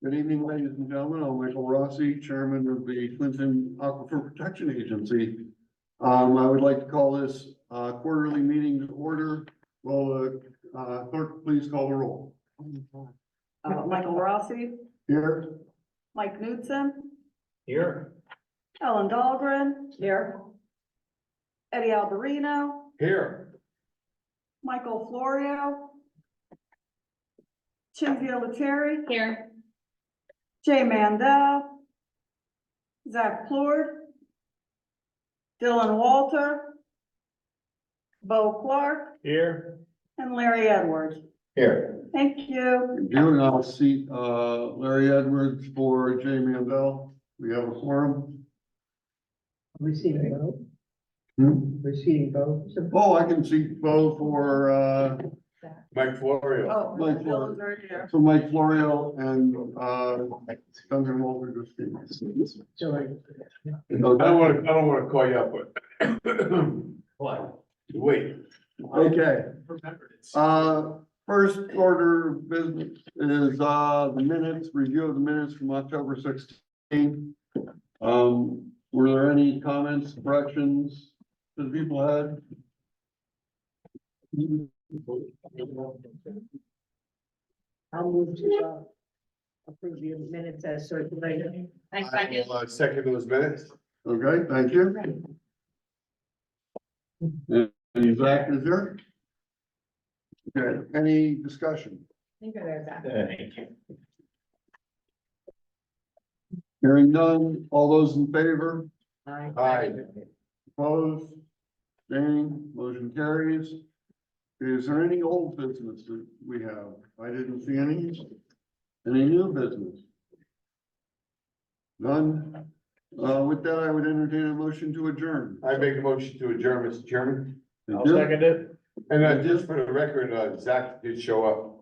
Good evening, ladies and gentlemen. I'm Michael Rossi, Chairman of the Clinton Aquifer Protection Agency. I would like to call this quarterly meeting to order. Will the clerk please call the roll? Michael Rossi, Here. Mike Knudsen, Here. Ellen Dahlgren. Here. Eddie Alberino, Here. Michael Florio. Cynthia Lettieri. Here. Jay Mandel. Zach Plord. Dylan Walter. Bo Clark Here. and Larry Edwards. Here. Thank you. Thank you, and I'll seat Larry Edwards for Jay Mandel. We have a quorum. Receiving vote, receiving vote. Oh, I can seat Bo for Mike Florio. Oh, Mike Dylan's right here. so Mike Florio and Duncan Walter just came. I don't wanna call you up, but. What? Wait. Okay. First order of business is the minutes, review of the minutes from October 16th. Were there any comments, corrections that people had? I'll move to approve the minutes as circulated. I will second those minutes. Okay, thank you. And Zach is there? Okay, any discussion? Thank you. Hearing none, all those in favor? Aye. Opposed? Abstaining, motion carries. Is there any old business that we have? I didn't see any. Any new business? None. With that, I would entertain a motion to adjourn. I make a motion to adjourn, Mr. Chairman. Thank you. it. And just for the record, Zach did show up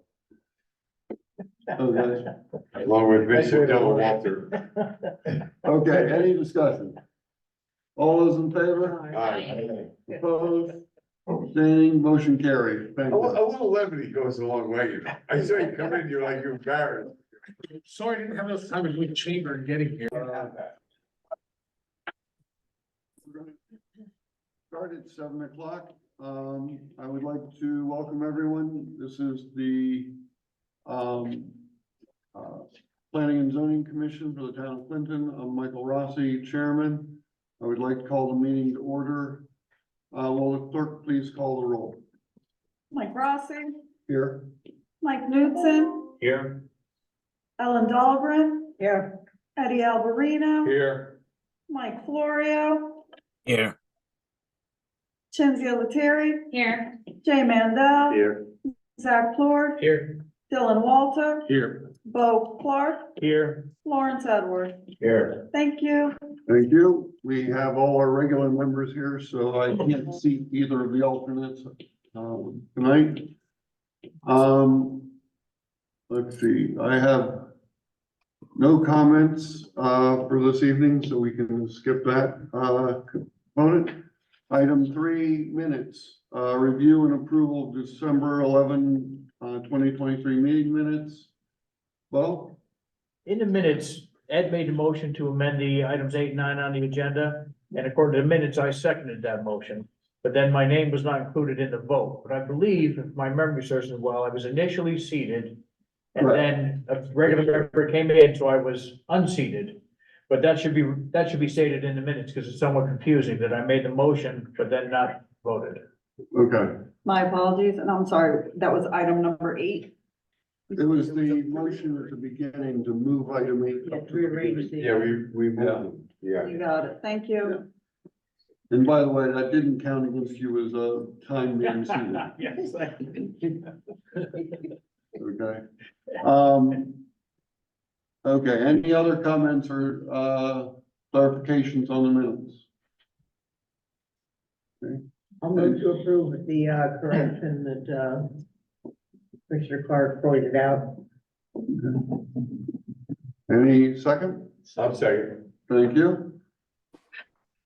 Okay. along with Mr. Dylan Walter. Okay, any discussion? All those in favor? Aye. Opposed? Abstaining, motion carried. Thank A you. little levity goes a long way, you know. I saw you come in, you're like, you're embarrassed. Sorry, I didn't have enough time to leave the chamber and getting here. We're gonna start at 7 o'clock. I would like to welcome everyone. This is the Planning and Zoning Commission for the town of Clinton. I'm Michael Rossi, Chairman. I would like to call the meeting to order. Will the clerk please call the roll? Mike Rossi, Here. Mike Knudsen, Here. Ellen Dahlgren, Here. Eddie Alberino, Here. Mike Florio, Here. Cynthia Lettieri, Here. Jay Mandel, Here. Zach Plord, Here. Dylan Walter, Here. Bo Clark, Here. Lawrence Edwards. Here. Thank you. Thank you. We have all our regular members here, so I can't see either of the alternates tonight. Let's see, I have no comments for this evening, so we can skip that component. Item 3, minutes, review and approval of December 11, 2023 meeting minutes. Well, In the minutes, Ed made a motion to amend the items 8 and 9 on the agenda, and according to the minutes, I seconded that motion. But then my name was not included in the vote, but I believe, if my memory serves me well, I was initially seated. And Correct. then a regular member came in, so I was unseated. But that should be stated in the minutes, because it's somewhat confusing that I made the motion, but then not voted. okay, My apologies, and I'm sorry, that was item number 8. it was the motion at the beginning to move item 8 up to the beginning. Yeah, we moved them. Yeah. You got it. Thank you. And by the way, that didn't count against you as a time being seated, Yes. okay? Okay, any other comments or clarifications on the minutes? I'll move to approve the correction that Commissioner Clark pointed out. Any second? I'm second. Thank you.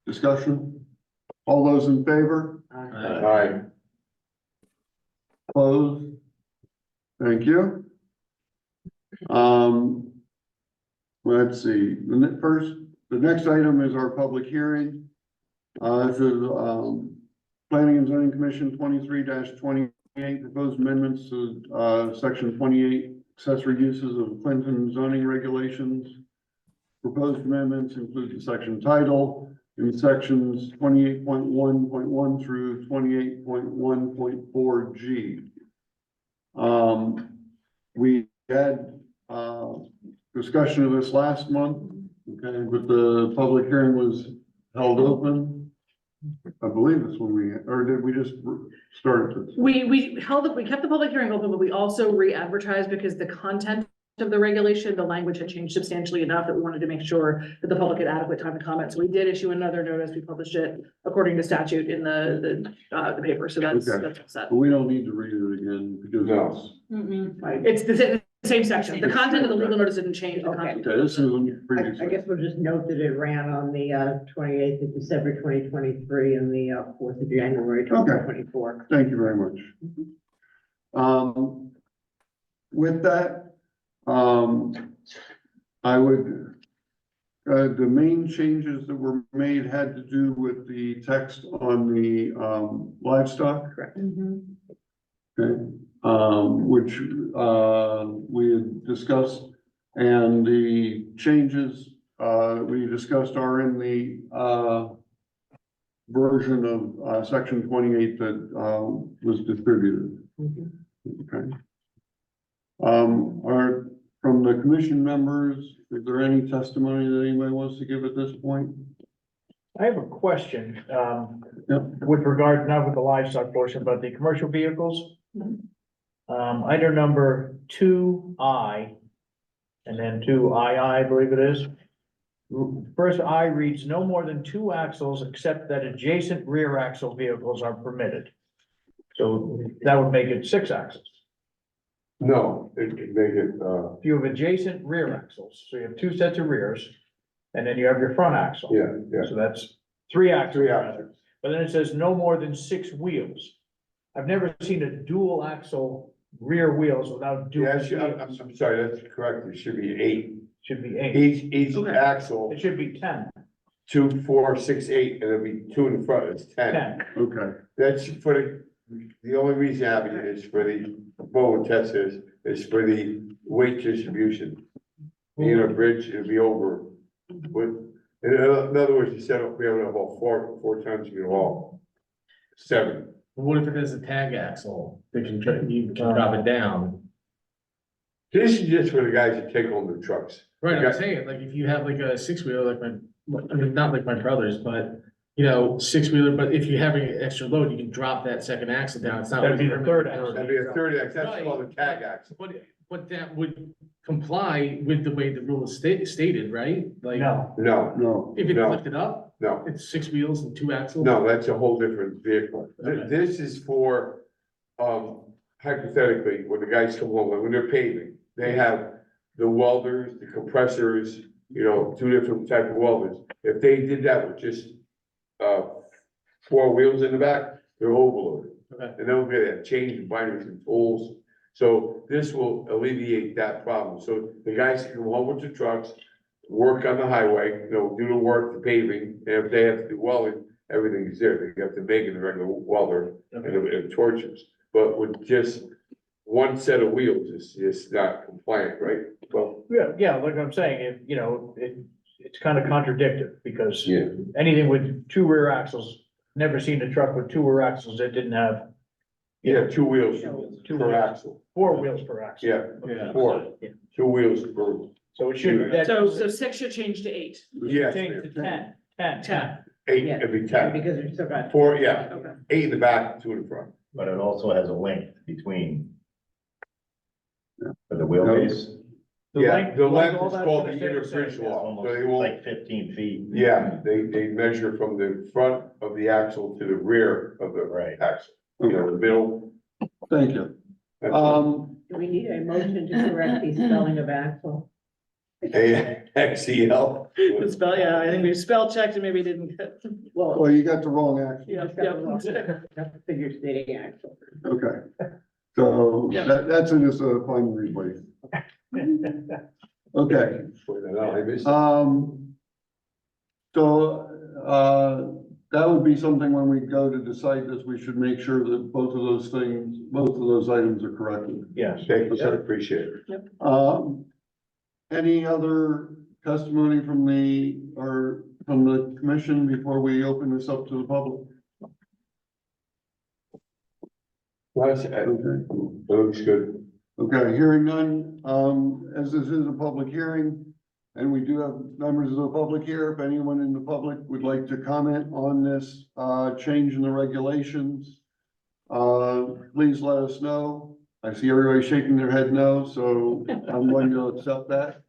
Discussion? All those in favor? Aye. Opposed? Thank you. Let's see, the next item is our public hearing. This is, Planning and Zoning Commission 23-28, proposed amendments to, section 28, accessory uses of Clinton zoning regulations. Proposed amendments include the section title in sections 28.1.1 through 28.1.4G. We had, discussion of this last month, okay, but the public hearing was held open. I believe that's when or did we just start this? We kept the public hearing open, but we also re-advertised because the content of the regulation, the language had changed substantially enough that we wanted to make sure that the public had adequate time to comment. So we did issue another notice. We published it according to statute in the paper. So that's Okay. all set. But we don't need to read it again because No. It's the same section. The content of the legal notice didn't change. The Okay. content. okay, this is previous. I guess we'll just note that it ran on the 28th of December 2023 and the 4th of January 2024. Thank you very much. With that, I would, the main changes that were made had to do with the text on the, livestock. Correct. Okay, which, we had discussed, and the changes, we discussed are in the, version of, section 28 that, was distributed. Okay. From the commission members, is there any testimony that anybody wants to give at this point? I have a question, Yep. with regard, not with the livestock portion, but the commercial vehicles. Item number 2I, and then 2II, I believe it is. First I reads, no more than 2 axles except that adjacent rear axle vehicles are permitted. So that would make it 6 axles. No, it could make it, If you have adjacent rear axles, so you have 2 sets of rears, and then you have your front axle. yeah, yeah. So that's 3 axles. 3 axles. But then it says no more than 6 wheels. I've never seen a dual axle rear wheels without dual. Yeah, wheels. I'm sorry, that's correct. It should be 8. Should be 8. Each Okay. axle, It should be 10. 2, 4, 6, 8, and it'll be 2 in the front, it's 10. Okay, That's for the only reason I have it is for the, what test is for the weight distribution. In a bridge, it'll be over with, in other words, you set up, we have about 4 tons you can haul. 7. What if it has a tag axle? You can drop it down. This is just for the guys that take home the trucks. Right, Okay. I'm saying, like, if you have like a 6-wheeler, like I mean, not like my brother's, but, 6-wheeler, but if you're having an extra load, you can drop that second axle down. It's not. That'd like be the third axle. That'd be a 30 axle, that's Right. called a tag axle. But that would comply with the way the rule is stated, right? Like, No, no, if it's No. lifted up, no, it's 6 wheels and 2 axles. no, that's a whole different vehicle. Okay. This is for, hypothetically, when the guys come home, when they're paving, they have the welders, the compressors, 2 different type of welders. If they did that with just, 4 wheels in the back, they're overloaded. Okay. And they'll get a change in binders and tools. So this will alleviate that problem. So the guys can come home with the trucks, work on the highway, do the work, the paving, and if they have to do welding, everything's there. They have to make it a regular welder and torches. But with just one set of wheels, it's just not compliant, right? Well, yeah, like I'm saying, it's kind of contradictory because yeah, anything with 2 rear axles, never seen a truck with 2 rear axles that didn't have. yeah, 2 wheels Two per wheels. axle. 4 wheels per axle. Yeah, Yeah. 4, Yeah. 2 wheels per. So it should, that. So 6 should change to 8. Yes, Change to 10. 10. 8, Yeah. it'd be 10. Because there's still got. 4, yeah, Okay. 8 in the back, 2 in the front. But it also has a length between. For the wheelbase, Yeah, the length all is that's called gonna the stay the inner same, bridge yeah. law, almost so they won't, like 15 feet. yeah, they measure from the front of the axle to the rear of the Right. axle. The middle. thank you. That's all. Do we need a motion to correct the spelling of axle? AXEL. I think we spell checked and maybe didn't get. Well, you got the wrong action. Yeah, Just got the wrong- got the figure stating axle. Okay, so Yeah. that's in this, final replay. Okay, Point that out, I missed it. so, that would be something when we go to decide this, we should make sure that both of those things, both of those items are corrected. Yes. Thank you, sir, appreciate it. Any other testimony from the commission before we open this up to the public? Okay. Looks good. Okay, hearing none, as this is a public hearing, and we do have members of the public here, if anyone in the public would like to comment on this, change in the regulations, please let us know. I see everybody shaking their head no, so I'm going to accept that.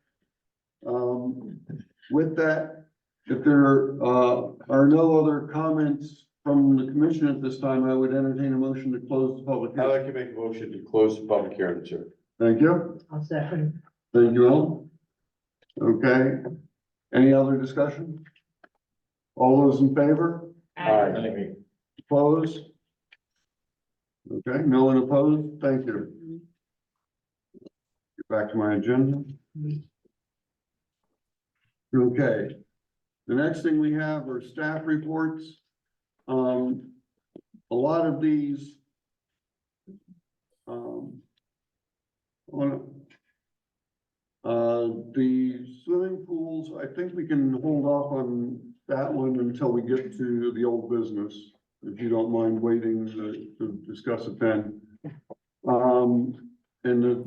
With that, if there, are no other comments from the commission at this time, I would entertain a motion to close the public I'd hearing. like to make a motion to close the public hearing, sir. Thank you. I'll second. Thank you, Ellen. Okay, any other discussion? All those in favor? Aye. Opposed? Okay, no one opposed? Thank you. Get back to my agenda. Okay, the next thing we have are staff reports. A lot of these the swimming pools, I think we can hold off on that one until we get to the old business, if you don't mind waiting to discuss it then. And the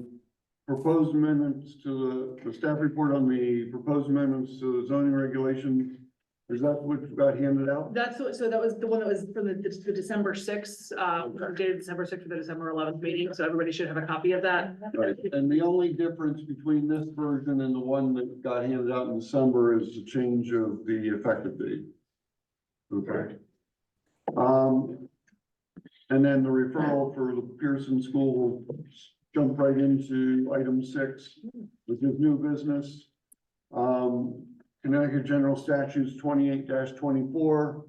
proposed amendments to the staff report on the proposed amendments to the zoning regulations, is that what got handed out? So that was the one that was from the December sixth, dated December sixth for the December 11th meeting, so everybody should have a copy of that. Right, and the only difference between this version and the one that got handed out in December is the change of the effective date. Okay. And then the referral for the Pearson School will jump right into item 6, which is new business. Connecticut General Statutes 28-24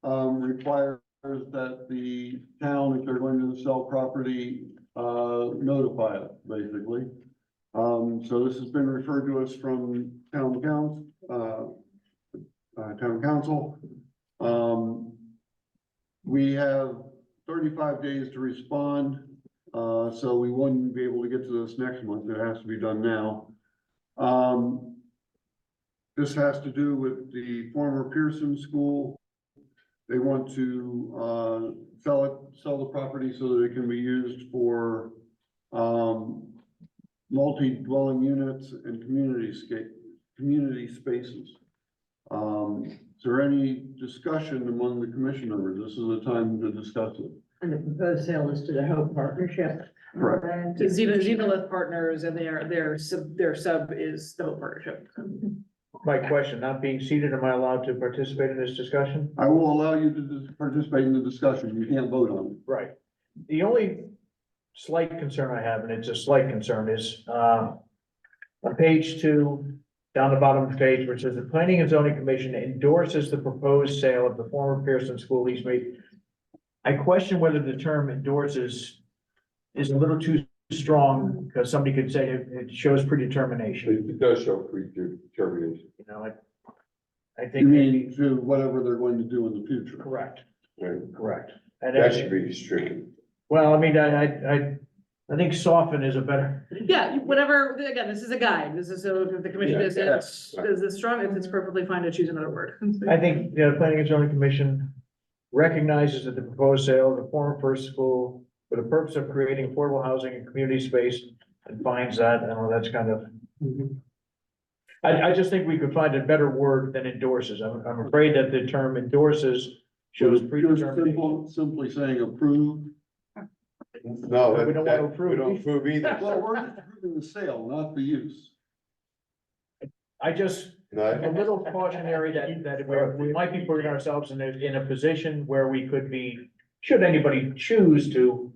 requires that the town, if they're going to sell property, notify it, basically. So this has been referred to us from town council. We have 35 days to respond, so we wouldn't be able to get to this next month. It has to be done now. This has to do with the former Pearson School. They want to sell the property so that it can be used for multi-dwelling units and community spaces. Is there any discussion among the commission members? This is the time to discuss it. And the proposed sale is to the Hope Partnership. Correct. To Zenith Partners, and their sub is the Hope Partnership. My question, not being seated, am I allowed to participate in this discussion? I will allow you to participate in the discussion. You can't vote on it. Right. The only slight concern I have, and it's a slight concern, is, on page 2, down the bottom of the page, where it says the Planning and Zoning Commission endorses the proposed sale of the former Pearson School lease rate. I question whether the term endorses is a little too strong, because somebody could say it shows predetermination. It does show predetermination. You know, I You think maybe, mean to whatever they're going to do in the future. correct, Right? correct. And That then, should be restricted. well, I mean, I think soften is a better, Yeah, whatever, again, this is a guide, this is, so if the commission is Yes. strong, it's perfectly fine to choose another word. I think, the Planning and Zoning Commission recognizes that the proposed sale of the former First School for the purpose of creating affordable housing and community space, and finds that, I don't know, that's kind of. I just think we could find a better word than endorses. I'm afraid that the term endorses shows Just predetermination. simply saying approve. No, We don't want to we approve. don't approve either. Well, we're just approving the sale, not the use. I just, a No, little cautionary that we might be putting ourselves in a position where we could be, should anybody choose to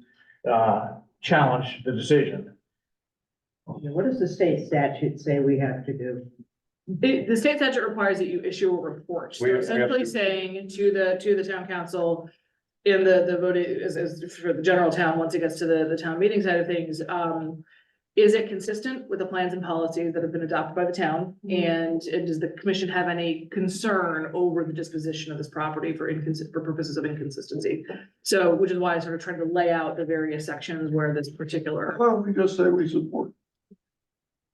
challenge the decision. What does the state statute say we have to do? The state statute requires that you issue a report, so We have essentially to- saying to the town council in the vote is for the general town, once it gets to the town meeting side of things, is it consistent with the plans and policies that have been adopted by the town? And does the commission have any concern over the disposition of this property for purposes of inconsistency? So, which is why I sort of tried to lay out the various sections where this particular, Well, we just say we support.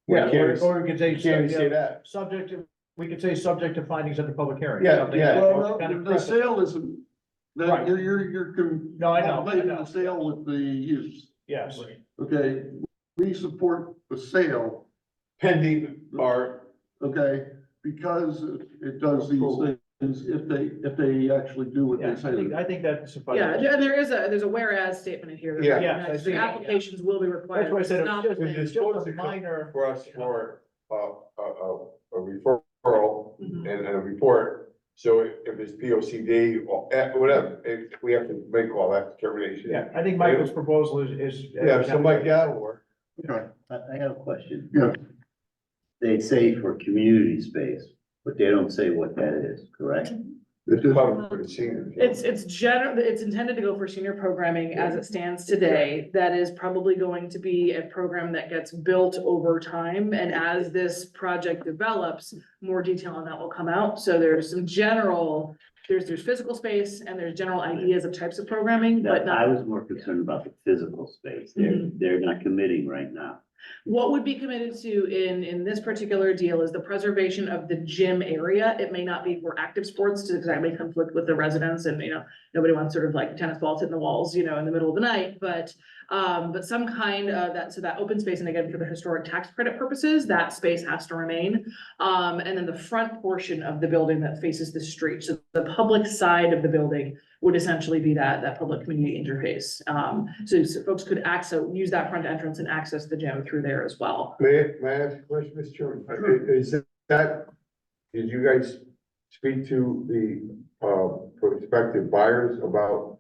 Yeah, Can't- or we could say. Can't say that. Subject to, we could say subject to findings at the public hearing. Yeah, something yeah. that Well, kind of no, the sale isn't, that, Right. you're. No, I know, I conflating know. the sale with the use, Yes, okay? We support the sale, Pending our, okay, because it does these things if they actually do what yeah, they say. I think that suffices. yeah, and there's a whereas statement in here. that Yeah. Yes, I recognizes see. Applications will be required. That's why I said Not- it's It's just supposed a to come minor. for us for, a referral Mhm. and a report. So if it's POCD or whatever, we have to make all that determination. Yeah, I think Michael's proposal is. Yeah, so Mike, that'll work. Okay, I have a question. yeah, They say for community space, but they don't say what that is, correct? This is probably for the seniors. It's intended to go for senior programming as it stands today. That is probably going to be a program that gets built over time. And as this project develops, more detail on that will come out. So there's some general, there's physical space and there's general ideas of types of programming, but That, I not. was more concerned about the physical space. They're not committing right now. What would be committed to in this particular deal is the preservation of the gym area. It may not be for active sports to, because that may conflict with the residents and, nobody wants sort of like tennis balls hitting the walls, in the middle of the night, but some kind of that, so that open space, and again, for the historic tax credit purposes, that space has to remain. And then the front portion of the building that faces the street, so the public side of the building would essentially be that public community interface. So folks could use that front entrance and access the gym through there as well. May I ask a question, Mr. Chairman? Is that, did you guys speak to the, prospective buyers about?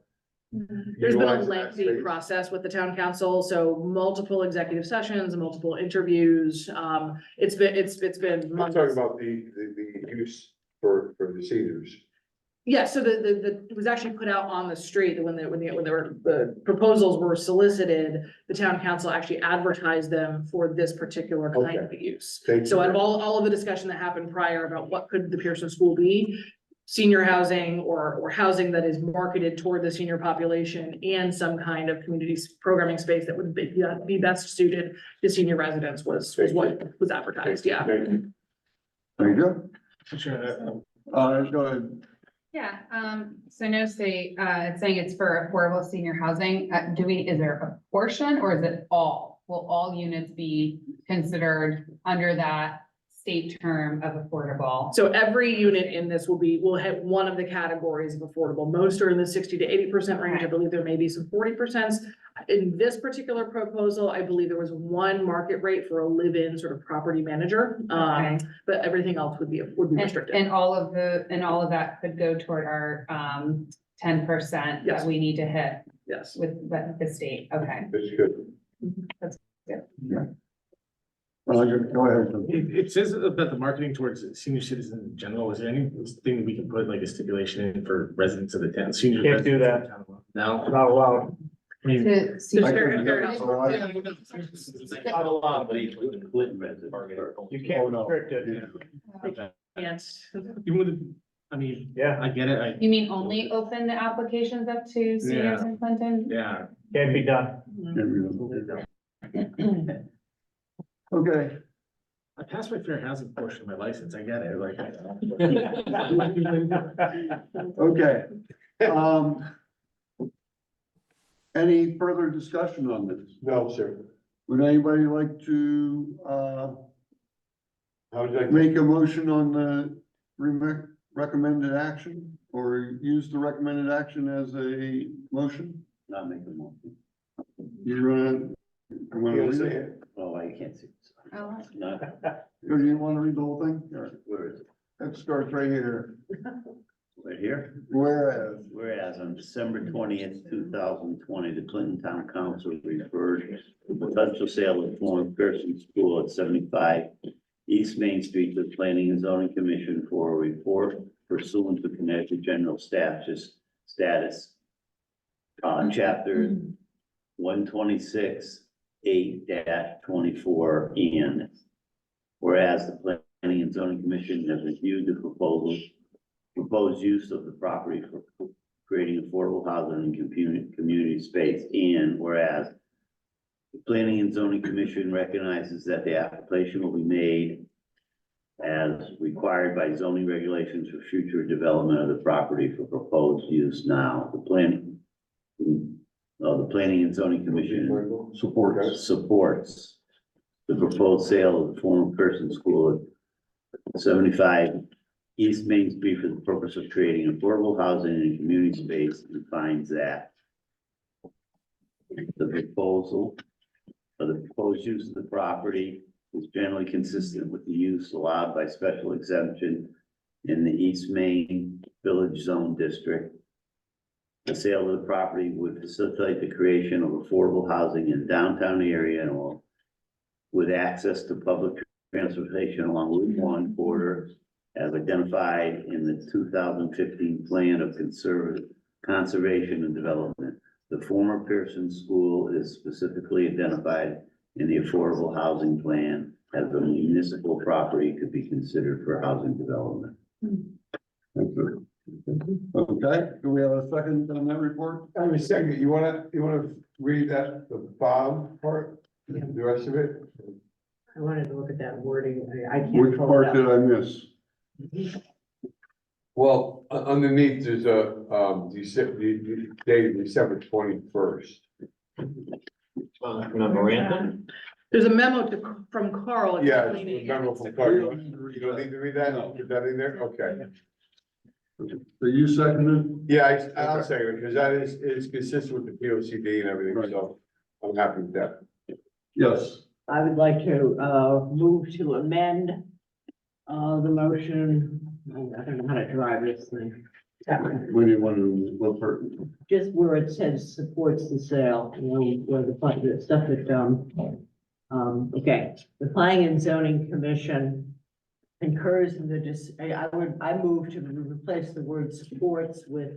There's been a utilizing that lengthy space? process with the town council, so multiple executive sessions, multiple interviews. It's been I'm months. talking about the use for the seniors. Yeah, so it was actually put out on the street when the proposals were solicited, the town council actually advertised them for this particular kind of use. Thank So you. out of all of the discussion that happened prior about what could the Pearson School be, senior housing or housing that is marketed toward the senior population and some kind of community programming space that would be best suited to senior residents was what was advertised, yeah. Thank you. there you go. Sure. Go ahead. Yeah, so no say, it's saying it's for affordable senior housing. Is there a portion or is it all? Will all units be considered under that state term of affordable? So every unit in this will have one of the categories of affordable. Most are in the 60 to 80% range. I believe there may be some 40%. In this particular proposal, I believe there was one market rate for a live-in sort of property manager. Okay. But everything else would be restricted. And all of that could go toward our 10% Yes. that we need to hit Yes. with the state. Okay. That's good. Go ahead. It says about the marketing towards senior citizens in general. Is there anything that we can put like a stipulation in for residents of the town, senior? Can't do residents of the town? No, Not allowed. I mean, To Just senior- fair house. Not allowed. But even Clinton residents. You can't restrict it. Yes. even with, I mean, Yeah, I get it, You mean only open the applications up to seniors in Clinton? yeah. can't be done. Okay, I passed my fair housing portion of my license, I get it, like. okay. Any further discussion on this? No, sir. Would anybody like to, How would you like? make a motion on the recommended action? Or use the recommended action as a motion? Not make a motion. You wanna read it? it? Oh, I can't see. Oh. Not, Or do you wanna read the whole thing? All right, where is it? that starts right here. Right here? Whereas, On December 20th, 2020, the Clinton Town Council referred the potential sale of former Pearson School at 75 East Main Street to the Planning and Zoning Commission for a report pursuant to Connecticut General Status, chapter 126, 8-20 24, and whereas the Planning and Zoning Commission has reviewed the proposed use of the property for creating affordable housing and community space, and whereas the Planning and Zoning Commission recognizes that the application will be made as required by zoning regulations for future development of the property for proposed use now. The Planning and Zoning Commission supports the proposed sale of the former Pearson School at 75 East Main Street for the purpose of creating affordable housing and community space, and finds that the proposed use of the property is generally consistent with the use allowed by special exemption in the East Main Village Zone District. The sale of the property would facilitate the creation of affordable housing in downtown area and all with access to public transportation along Route 1 corridor as identified in the 2015 Plan of Conservation and Development. The former Pearson School is specifically identified in the Affordable Housing Plan as a municipal property could be considered for housing development. Thank you. Okay, do we have a second on that report? I have a second, you wanna read that, the bottom part, the rest of it? I wanted to look at that wording. I can't. Which pull part it did up. I miss? Well, underneath there's a, dated December 21st. Memorandum? There's a memo from Carl. Yeah, explaining- memo from Clark. You don't need to read that, put that in there, okay. So you seconded? Yeah, I'll say it, because that is consistent with the P O C D and everything, Right. so I'm happy with that. Yes. I would like to, move to amend, the motion. I don't know how to drive this thing. When you want to, what part? Just where it says supports the sale, you know, where the stuff that, okay. The Planning and Zoning Commission concurs in the, I move to replace the word supports with,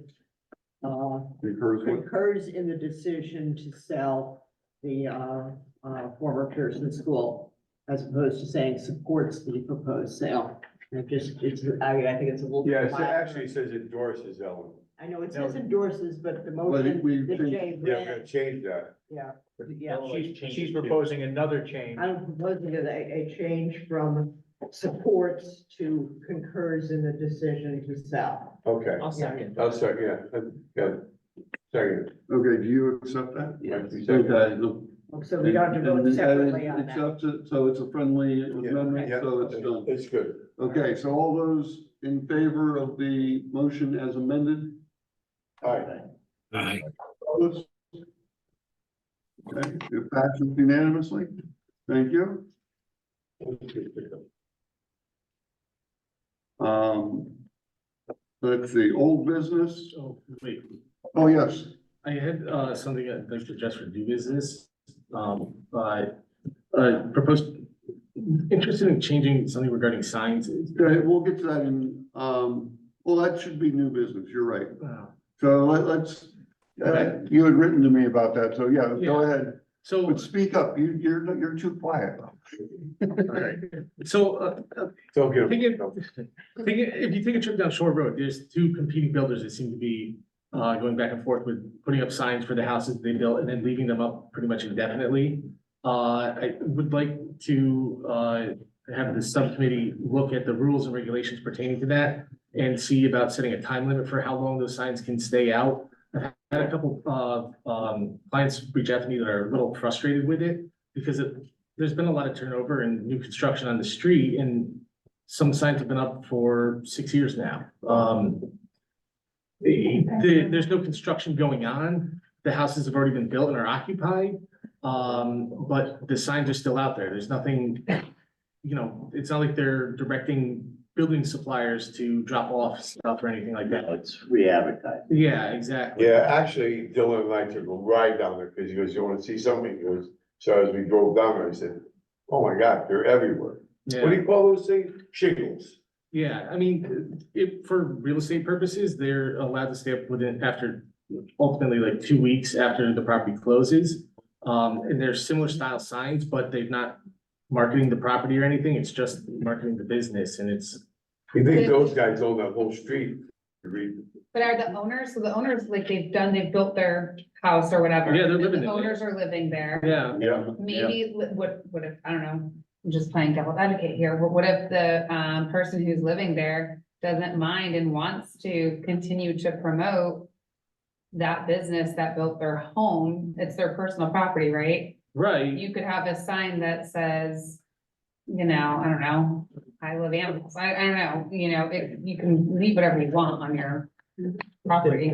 Concurs with? concurs in the decision to sell the, former Pearson School, as opposed to saying supports the proposed sale. It just, I think it's a little. Yeah, bit it milder. actually says endorses, Ellen. I know it says endorses, but the Well, motion we that changed- Jay Yeah, we're gonna read, change that. yeah. She's proposing another change. I'm proposing a change from supports to concurs in the decision to sell. Okay, I'll second. I'll second, yeah, second. Okay, do you accept that? Like you said. Okay. look, So we don't have to and- vote separately and on that. accepts it, so it's a friendly Yeah, amendment, yeah, so it's done. it's good. Okay, so all those in favor of the motion as amended? All right. Opposed? Okay, it passes unanimously. Thank you. Let's see, old business. Oh, wait, Oh, yes. I had, something I'd like to address for new business. Proposed, interested in changing something regarding signs. Okay, we'll get to that in, well, that should be new business. You're right. So let's, you had written to me about that, so yeah, go ahead. So. But speak up. You're too quiet. So, Don't get Thinking- them. if you take a trip down Shore Road, there's two competing builders that seem to be going back and forth with putting up signs for the houses they built and then leaving them up pretty much indefinitely. I would like to have the subcommittee look at the rules and regulations pertaining to that and see about setting a time limit for how long those signs can stay out. I've had a couple clients reach out to me that are a little frustrated with it because there's been a lot of turnover and new construction on the street, and some signs have been up for 6 years now. There's no construction going on. The houses have already been built and are occupied. But the signs are still out there. There's nothing, it's not like they're directing building suppliers to drop off stuff or anything like that. No, it's re-advertised. Yeah, exactly. Yeah, actually, Dylan and I took a ride down there, because he goes, you wanna see something? He goes, so as we drove down there, I said, oh my God, they're everywhere. What do Yeah, you call those things? Shingles. yeah. I mean, for real estate purposes, they're allowed to stay up within, ultimately like 2 weeks after the property closes. And there's similar style signs, but they've not marketing the property or anything. It's just marketing the business and it's, You think those guys own that whole street? Agree. But are the owners, so the owners, like they've built their house or whatever. Yeah, they're and living The in it. owners are living there. yeah. Yeah. Maybe what if, I don't know, I'm just playing devil's advocate here, but what if the person who's living there doesn't mind and wants to continue to promote that business that built their home, it's their personal property, right? Right. You could have a sign that says, you know, I don't know, I love animals, I don't know, you know, you can leave whatever you want on your property.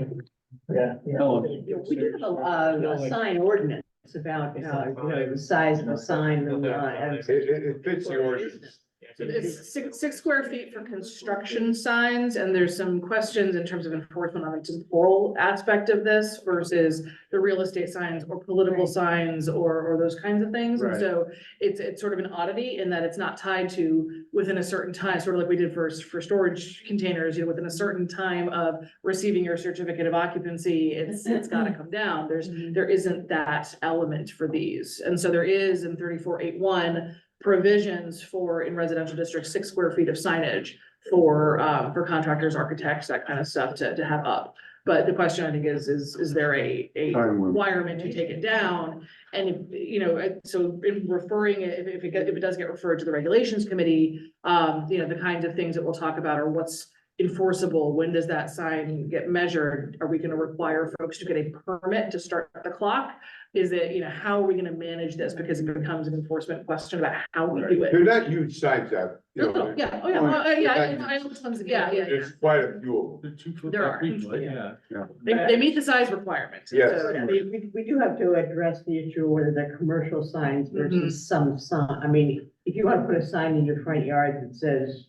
Yeah. We do have a sign ordinance about, you know, the size of the sign and, It fits the ordinance. It's six square feet for construction signs, and there's some questions in terms of enforcement on the temporal aspect of this versus the real estate signs or political signs or those kinds of things. And Right. so it's sort of an oddity in that it's not tied to within a certain time, sort of like we did for storage containers, you know, within a certain time of receiving your certificate of occupancy, it's gotta come down. There isn't that element for these. And so there is in 34.8.1 provisions for in residential districts, 6 square feet of signage for contractors, architects, that kind of stuff to have up. But the question I think is there a Time limit. requirement to take it down? And if, you know, so in referring, if it does get referred to the regulations committee, you know, the kinds of things that we'll talk about are what's enforceable, when does that sign get measured? Are we gonna require folks to get a permit to start the clock? Is it, you know, how are we gonna manage this? Because it becomes an enforcement question about how we do it. They're not huge signs out, you No, know. no, yeah, oh, yeah, I know which ones, yeah. There's quite a few of them. The 2 foot There by are. 3 foot, yeah. They meet the size requirements. Yes. So, yeah. we do have to address the issue of whether they're commercial signs versus some sign. I mean, if you want to put a sign in your front yard that says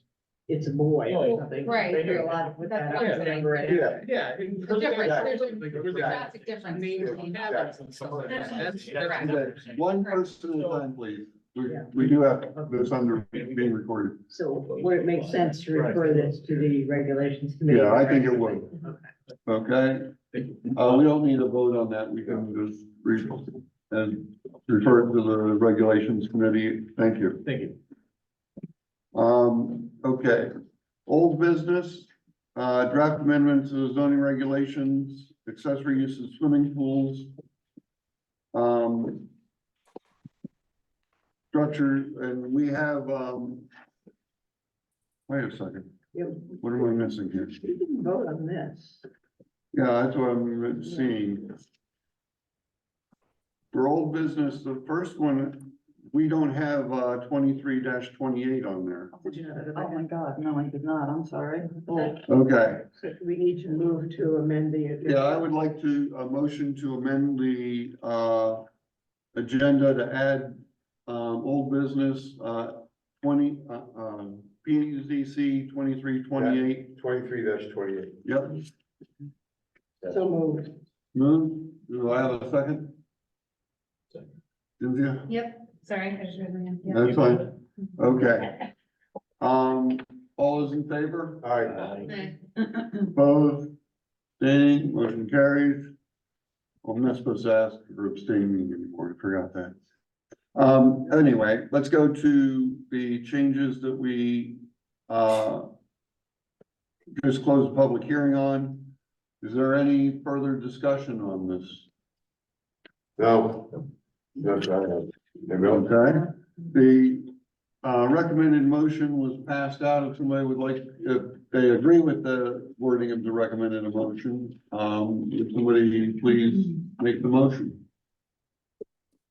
it's a boy or something. Right. You're allowed to put that That's up. what I'm saying. whatever it is. Yeah. Yeah. There's a difference, there's a drastic difference. One person at a time, please. We do have this under being recorded. So would it make sense to refer this to the regulations committee? Yeah, I think it would. Okay, we don't need a vote on that. We can just read and refer it to the regulations committee. Thank you. Thank you. Okay, old business, draft amendments to the zoning regulations, accessory use of swimming pools. Structure, and we have, wait a second, Yep. what am I missing here? We didn't vote on this. Yeah, that's what I'm seeing. For old business, the first one, we don't have 23-28 on there. Did you know that? Oh my God, no, I did not, I'm sorry. Okay, So we need to move to amend the. yeah, I would like to, a motion to amend the agenda to add old business 20 PZC 23-28. 23-28. Yep, So moved. move, do I have a second? Cynthia? Yep, sorry, I just read them. Yeah. That's fine, okay. All those in favor? All right. Okay. Opposed? Abstaining, motion carries. I'm not supposed to ask for abstaining anymore, I forgot that. Anyway, let's go to the changes that we, just closed the public hearing on. Is there any further discussion on this? No. That's right. Okay, the, recommended motion was passed out. If somebody would like, if they agree with the wording of the recommended motion, would somebody please make the motion?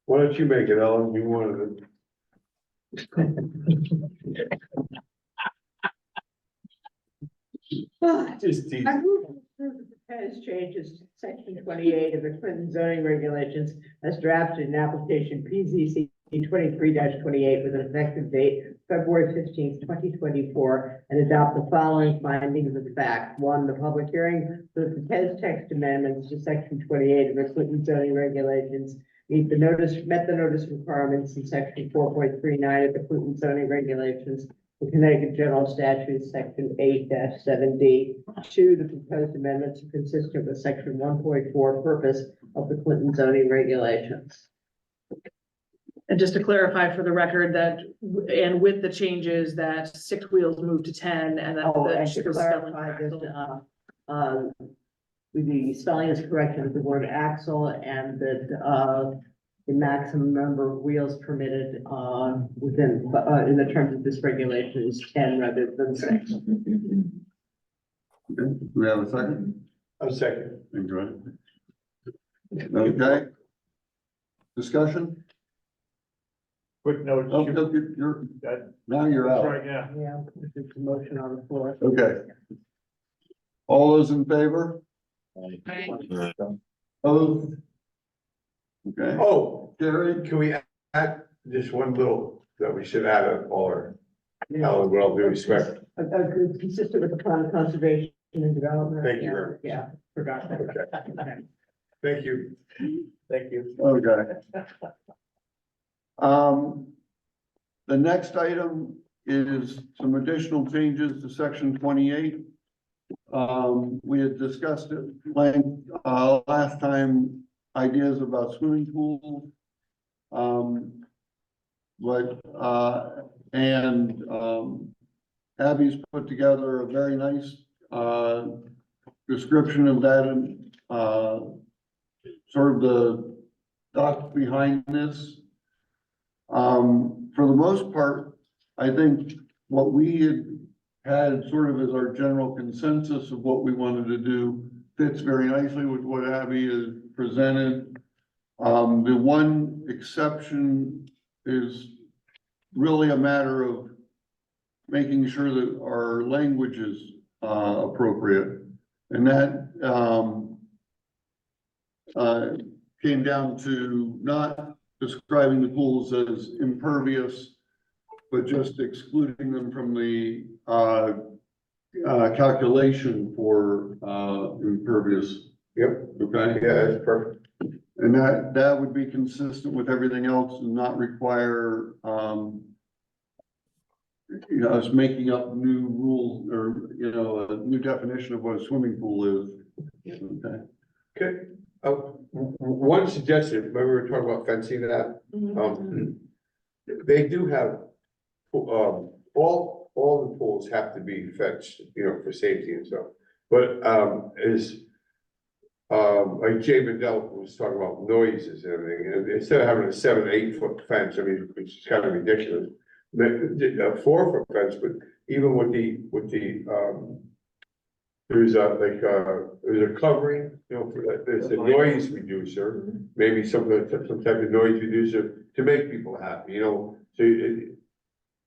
Why don't you make it, Ellen? You wanted it. Just tease. I move to approve the proposed changes to section 28 of the Clinton zoning regulations as drafted in application PZC 23-28 with an effective date February 15th, 2024, and adopt the following findings of fact. 1, the public hearing for the proposed text amendments to section 28 of the Clinton zoning regulations met the notice requirements in section 4.39 of the Clinton zoning regulations. The Connecticut General Statutes, Section 8-7D. 2, the proposed amendments are consistent with Section 1.4 purpose of the Clinton zoning regulations. And just to clarify for the record that, and with the changes that 6 wheels moved to 10 and that. Oh, the and to spelling clarify axle- that, the spelling is corrected with the word axle and that, the maximum number of wheels permitted, within, in the terms of this regulation is 10 rather than 6. Okay, do we have a second? A second. Thank you. Okay. Discussion? Quick note. Oh, no, you're, That- now you're That's out. right, yeah. Yeah, there's a motion on the floor. Okay. All those in favor? Opposed? Okay, Oh, carried. can we add just one little, that we should add of all our, Alan, with all due respect. Consistent with the plan of conservation and development. Thank you very much. Yeah, forgot that. Okay. Thank you. Thank you. Okay. The next item is some additional changes to section 28. We had discussed it last time, ideas about swimming pools. Abby's put together a very nice, description of that and, sort of the thoughts behind this. For the most part, I think what we had sort of as our general consensus of what we wanted to do fits very nicely with what Abby has presented. The one exception is really a matter of making sure that our language is appropriate. And that came down to not describing the pools as impervious, but just excluding them from the calculation for impervious. Yep, Okay? yeah, that's perfect. And that would be consistent with everything else and not require, us making up new rules or, a new definition of what a swimming pool is. Okay. Okay, one suggestion, remember we were talking about fencing that, they do have, all the pools have to be fenced, for safety and stuff. But, like Jay Mandel was talking about noises and everything, and instead of having a 7 to 8 foot fence, I mean, which is kind of ridiculous. A 4 foot fence, but even with the, there's a covering, for that, there's a noise reducer, maybe some type of noise reducer to make people happy, so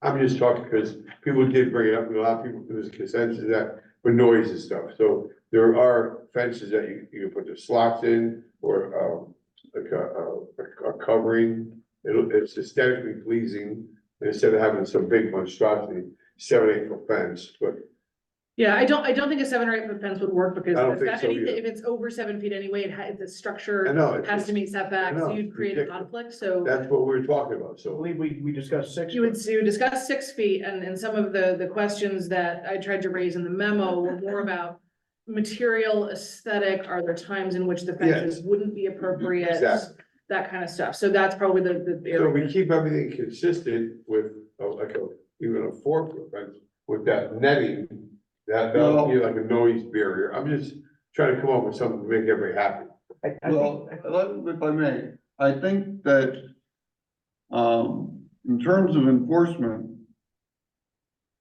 I'm just talking because people did bring it up, and a lot of people, there's a consensus that for noise and stuff, so there are fences that you can put the slots in, or, like a covering, it's aesthetically pleasing, instead of having some big monstrosity, 7 or 8 foot fence, but. Yeah, I don't think a 7 or 8 foot fence would work because I don't think so either. if it's over 7 feet anyway, the I structure know, has to meet setbacks, I know, so you'd create a ridiculous. conflict, so. That's what we were talking about, I so. believe we discussed 6. You would discuss 6 feet and some of the questions that I tried to raise in the memo were more about material aesthetic. Are there times in which the fences Yes. wouldn't be appropriate? Exactly. That kind of stuff. So that's probably the So area. we keep everything consistent with, even a 4 foot fence with that netting, that'll be like a noise barrier. I'm just trying to come up with something to make everybody happy. Well, if I may, I think that, in terms of enforcement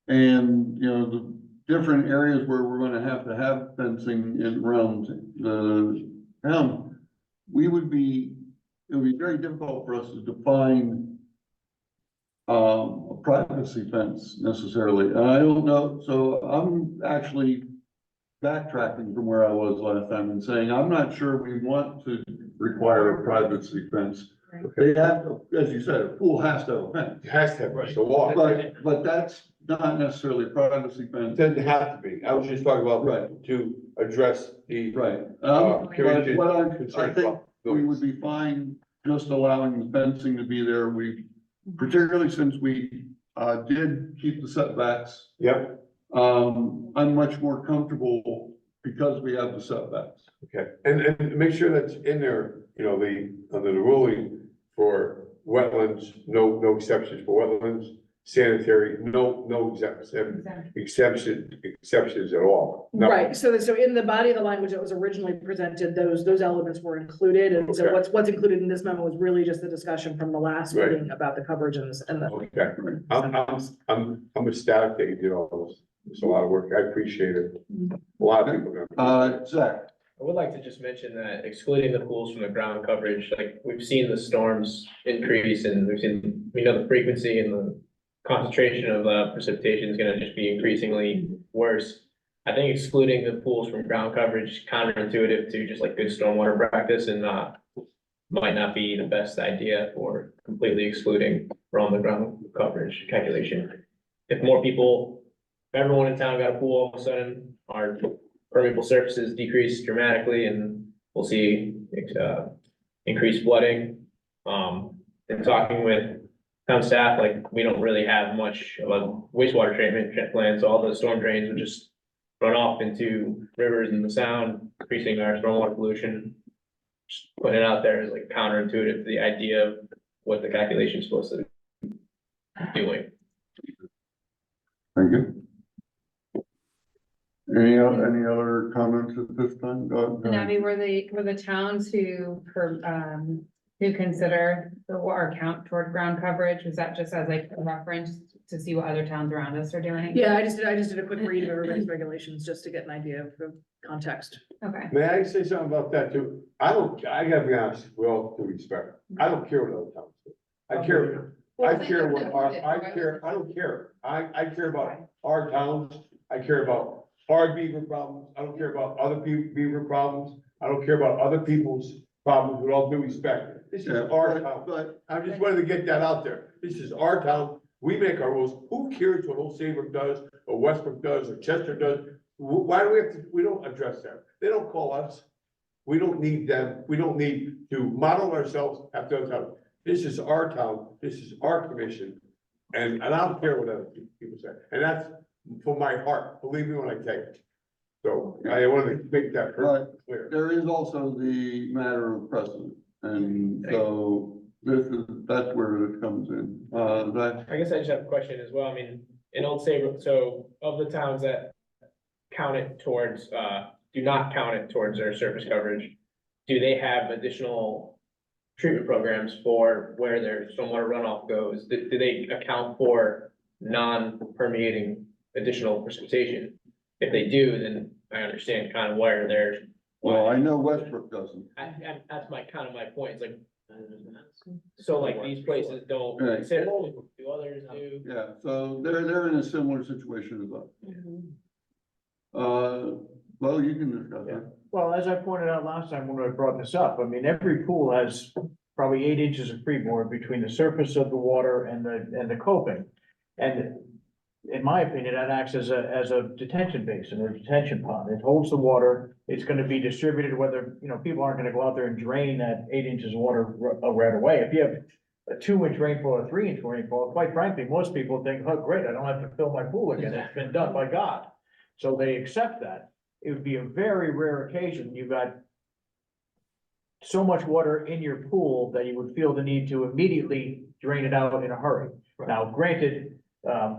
and, the different areas where we're gonna have to have fencing in around the town, it would be very difficult for us to define a privacy fence necessarily. And I don't know, so I'm actually backtracking from where I was last time and saying, I'm not sure we want to require a privacy fence. They have, as you said, a pool has to have a fence, It has to have the wall. but that's not necessarily a privacy It fence. doesn't have to be. I was just talking about Right. to address the. Right. But Commission what I concerns think about we noise. would be fine just allowing the fencing to be there. Particularly since we, did keep the setbacks. Yep, I'm much more comfortable because we have the setbacks. okay, and make sure that's in there, under the ruling, for wetlands, no exceptions for wetlands, sanitary, no exceptions at all. No. Right, so in the body of the language that was originally presented, those elements were included, and so Okay. what's included in this memo was really just the discussion from the last Right. meeting about the coverage and the. Okay, I'm ecstatic that you did all this. It's a lot of work. I appreciate it. A lot of people. Zach, I would like to just mention that excluding the pools from the ground coverage, like, we've seen the storms increase and we know the frequency and the concentration of precipitation is gonna just be increasingly worse. I think excluding the pools from ground coverage is counterintuitive to just like good stormwater practice and might not be the best idea for completely excluding from the ground coverage calculation. If more people, if everyone in town got a pool, all of a sudden, our permeable surfaces decrease dramatically and we'll see increased flooding. And talking with town staff, like, we don't really have much of a wastewater treatment plan, so all the storm drains would just run off into rivers in the sound, increasing our stormwater pollution. Just putting it out there is like counterintuitive to the idea of what the calculation is supposed to be doing. thank you. Any other comments at this time? Go And ahead. Abby, were the towns who consider the water count toward ground coverage, was that just as like a reference to see what other towns around us are doing? Yeah, I just did a quick read of everybody's regulations just to get an idea of the context. Okay, May I say something about that too? I gotta be honest, with all due respect, I don't care what other towns do. I care what I don't care. I care about our towns. I care about our beaver problems. I don't care about other beaver problems. I don't care about other people's problems, with all due respect. This is Yeah, our town. but I just wanted to get that out there. This is our town. We make our rules. Who cares what Old Saybrook does, or Westbrook does, or Chester does? Why do we have to, we don't address them. They don't call us. We don't need them. We don't need to model ourselves after other towns. This is our town. This is our commission. And I don't care what other people say. And that's from my heart. Believe me when I tell you. So I wanted to make that perfectly clear. there is also the matter of precedent, and so that's where it comes in. That, I guess I just have a question as well. I mean, in Old Saybrook, so of the towns that count it towards, do not count it towards their surface coverage, do they have additional treatment programs for where their stormwater runoff goes? Do they account for non-permeating additional precipitation? If they do, then I understand kind of where they're. well, I know Westbrook doesn't. That's my point. It's like, so like these places don't Right. consider, do others do? Yeah, so they're in a similar situation as us. Well, you can discuss it. Well, as I pointed out last time when I brought this up, I mean, every pool has probably 8 inches of freeboard between the surface of the water and the coping. And in my opinion, that acts as a detention basin or detention pond. It holds the water. It's gonna be distributed, whether, people aren't gonna go out there and drain that 8 inches of water right away. If you have a 2-inch rainfall or 3-inch rainfall, quite frankly, most people think, oh, great, I don't have to fill my pool again. It's been done by God. So they accept that. It would be a very rare occasion. You've got so much water in your pool that you would feel the need to immediately drain it out in a hurry. Now, granted,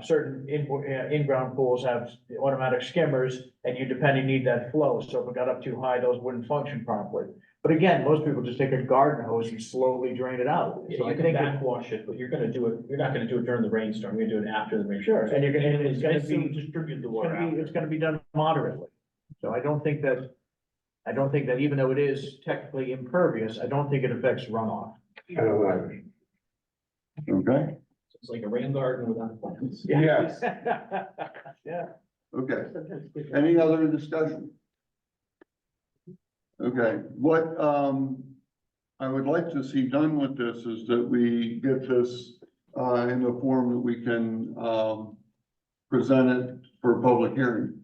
certain in-ground pools have automatic skimmers and you depending need that flow. So if it got up too high, those wouldn't function properly. But again, most people just take a garden hose and slowly drain it out. So So you I can think, backwash it, but you're gonna do it, you're not gonna do it during the rainstorm, you're gonna do it after the rainstorm. sure, and It's gonna be, distribute the water out. it's gonna be done moderately. So I don't think that even though it is technically impervious, I don't think it affects runoff. I don't know. Okay, It's like a rain garden without plants. Yes. Yeah. okay. Any other discussion? Okay, what, I would like to see done with this is that we get this, in the form that we can, present it for public hearing.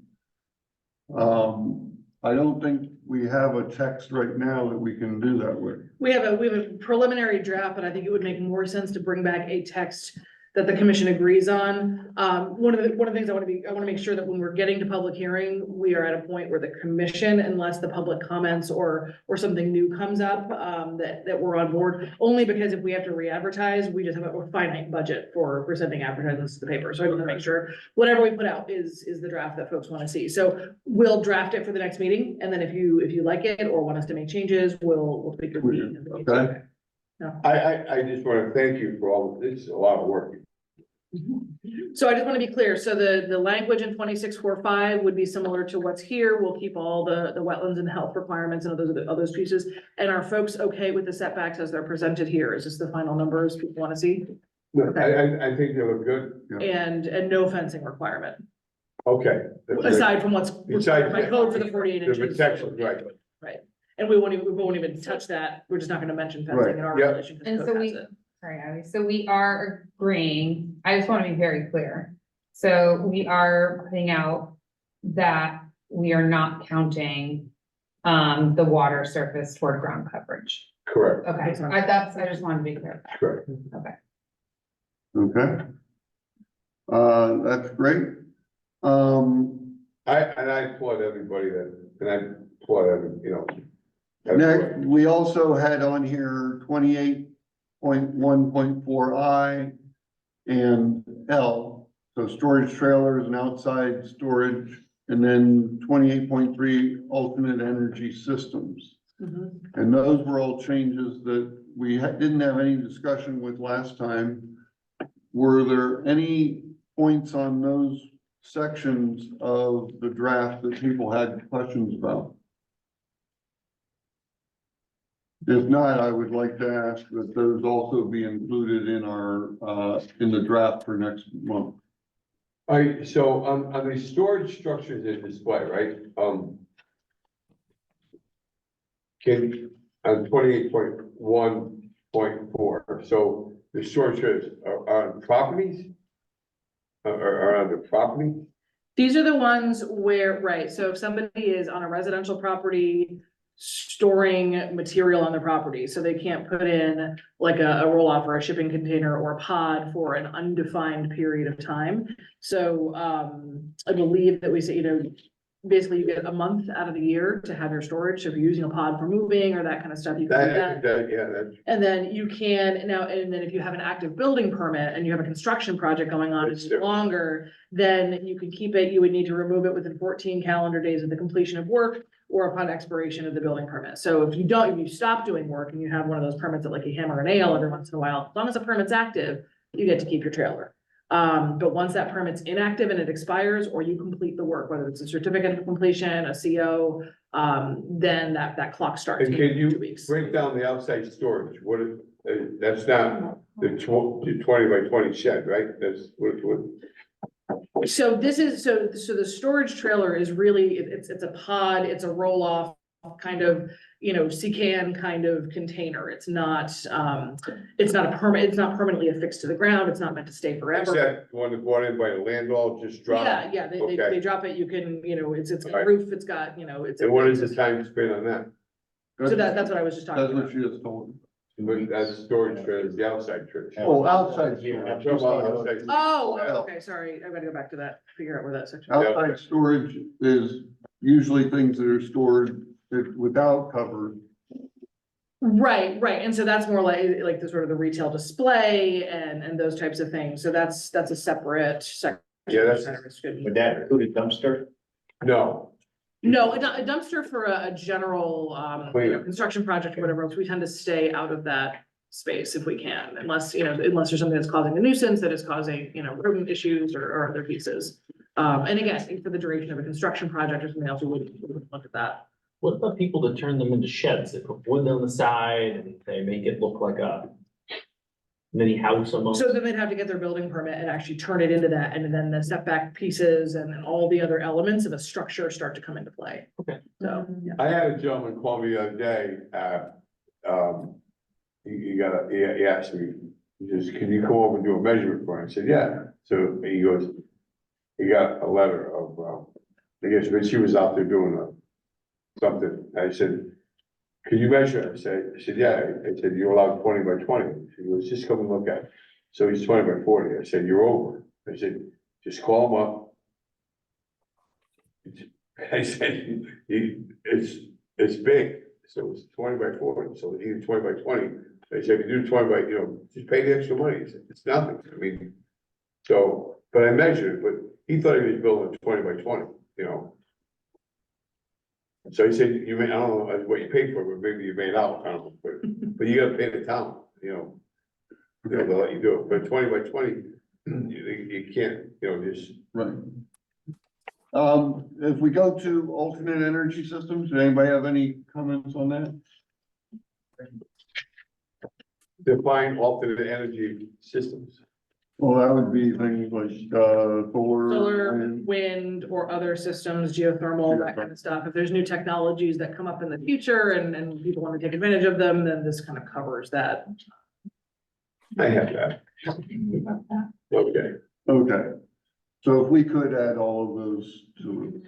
I don't think we have a text right now that we can do that with. We have a preliminary draft, but I think it would make more sense to bring back a text that the commission agrees on. One of the things I want to make sure that when we're getting to public hearing, we are at a point where the commission, unless the public comments or something new comes up, that we're on board. Only because if we have to re-advertise, we just have a finite budget for sending advertisements to the paper. So I want to make sure whatever we put out is the draft that folks want to see. So we'll draft it for the next meeting, and then if you like it or want us to make changes, we'll take your meeting. Okay. I just wanna thank you for all, this is a lot of work. So I just want to be clear. So the language in 2645 would be similar to what's here. We'll keep all the wetlands and health requirements and all those pieces. And are folks okay with the setbacks as they're presented here? Is this the final numbers people want to see? No, I think they look good. And no fencing requirement, Okay. aside from what's required by Besides code for the 48 the inches. protections, right. And we won't even touch that. We're just not gonna mention fencing in our Right, yep. regulation. 'cause And code so has we- it. Sorry, Abby. So we are agreeing, I just want to be very clear. So we are putting out that we are not counting the water surface toward ground coverage. Correct, Okay, I just wanted to be clear. correct. Okay. Okay. That's great. I applaud everybody and I applaud everybody. Next, we also had on here 28.1.4I and L, so storage trailers and outside storage, and then 28.3 alternate energy systems. Mhm. And those were all changes that we didn't have any discussion with last time. Were there any points on those sections of the draft that people had questions about? If not, I would like to ask that those also be included in our, in the draft for next month. Alright, so on the storage structures in display, right, can, on 28.1.4, so the storage are on properties? Are on the property? These are the ones where, right, so if somebody is on a residential property storing material on the property, so they can't put in like a roll-off or a shipping container or a pod for an undefined period of time. So, I believe that we say, basically you get a month out of the year to have your storage. So if you're using a pod for moving or that kind of stuff, you can do that. That's. And then you can now, and then if you have an active building permit and you have a construction project going on, That's it's different. longer, then you can keep it. You would need to remove it within 14 calendar days of the completion of work or upon expiration of the building permit. So if you stop doing work and you have one of those permits that like you hammer a nail every once in a while, as long as the permit's active, you get to keep your trailer. But once that permit's inactive and it expires, or you complete the work, whether it's a certificate of completion, a CO, then that clock starts. And can you 2 weeks. break down the outside storage? What is, that's not the 20 by 20 shed, right? That's what. So this is, so the storage trailer is really, it's a pod, it's a roll-off kind of, can kind of container. It's not it's not permanently affixed to the ground. It's not meant to stay Is forever. that one that brought in by the landlord, just drop? Yeah, they Okay. drop it, you can, it's got a Alright. roof, it's got, it's. And what is the time spent on that? So that's what I was just talking That's what about. she just told me. But that's storage trailers, the outside trailers. Oh, outside I'm storage. talking about outside. Oh, Yeah. okay, sorry. I've got to go back to that, figure out where that section. Outside storage is usually things that are stored without cover. Right. And so that's more like the sort of the retail display and those types of things. So that's a separate section. Yeah, that's- Would that include a dumpster? No, No, a dumpster for a general, Cleanup. construction project or whatever else, we tend to stay out of that space if we can, unless there's something that's causing a nuisance that is causing, rodent issues or other pieces. And again, for the duration of a construction project or something else, we wouldn't look at that. What about people that turn them into sheds? They put wood on the side and they make it look like a mini house almost. So then they'd have to get their building permit and actually turn it into that, and then the setback pieces and then all the other elements of a structure start to come into play. Okay. So, yeah. I had a gentleman call me the other day, he asked me, he says, can you come over and do a measurement for me? I said, yeah. So he goes, he got a letter of, I guess, when she was out there doing something. I said, can you measure it? I said, yeah. I said, you're allowed 20 by 20. She goes, just come and look at it. So he's 20 by 40. I said, you're over. I said, just call him up. I said, it's big, so it's 20 by 40, so either 20 by 20. I said, if you do 20 by, just pay the extra money. He said, it's nothing, I mean, so, but I measured it, but he thought he was building a 20 by 20, So he said, I don't know what you paid for, but maybe you made out, I don't know, but you gotta pay the town, they'll let you do it, but 20 by 20, you can't, just. Right. If we go to alternate energy systems, does anybody have any comments on that? Define alternate energy systems. Well, that would be things like, solar. Solar, wind, or other systems, geothermal, that kind of stuff. If there's new technologies that come up in the future and people want to take advantage of them, then this kind of covers that. I have that. Okay. Okay, so if we could add all of those to,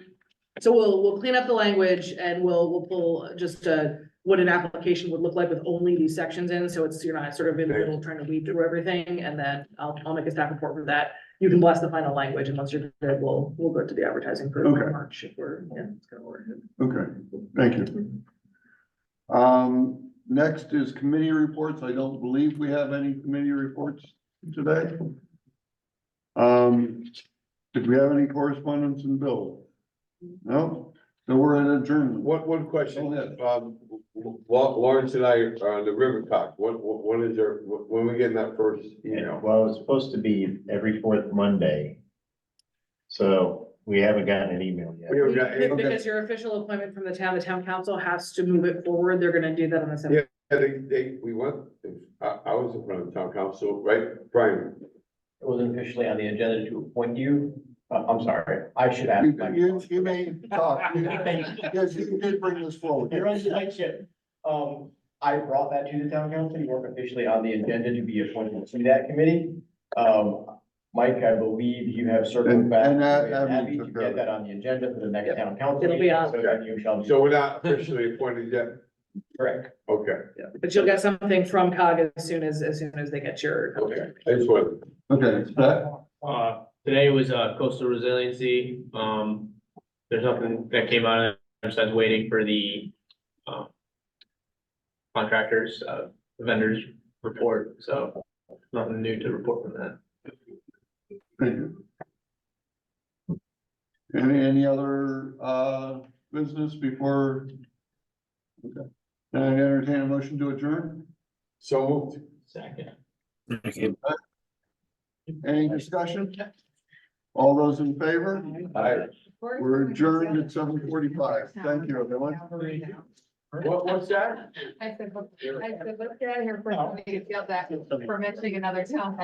So we'll clean up the language and we'll pull just what an application would look like with only these sections in, so you're not sort of in the middle trying to weed through everything, and then I'll make a staff report for that. You can bless the final language, and once you're good, we'll go to the advertising for Okay. March if it's gonna work. okay, thank you. Next is committee reports. I don't believe we have any committee reports today. Did we have any correspondence and bills? No, so we're at adjournment. One question, Go Lawrence and I are on the river talk, when is there, when we getting that first email? Well, it's supposed to be every fourth Monday. So we haven't gotten an email yet. We haven't got any- Because your official appointment from the town council has to move it forward, they're gonna do that on the 7th. Yeah, we went, I was in front of the town council, right, Brian? It wasn't officially on the agenda to appoint you. I'm sorry, I should ask. You may talk. Yes, you did bring this forward. You're on the night shift. I brought that to the town council. You weren't officially on the agenda to be appointed to that committee. Mike, I believe you have circled back. And that- with that Abby took to care of get that on the agenda for the next town council. It'll be meeting, on. So then you shall. So we're not officially appointed yet? Correct. Okay, Yeah, but you'll get something from COG as soon as they get your. okay, I just wanted. Okay, that, Today was coastal resiliency. There's nothing that came out of it besides waiting for the contractors, vendors report. So nothing new to report from that. thank you. Any other, business before? Okay. Now I entertain a motion to adjourn. So moved. Second. Any discussion? All those in favor? Aye. We're adjourned at 7:45. Thank you, everyone. What's that? I said, let's get out of here for somebody to feel that for mentioning another town.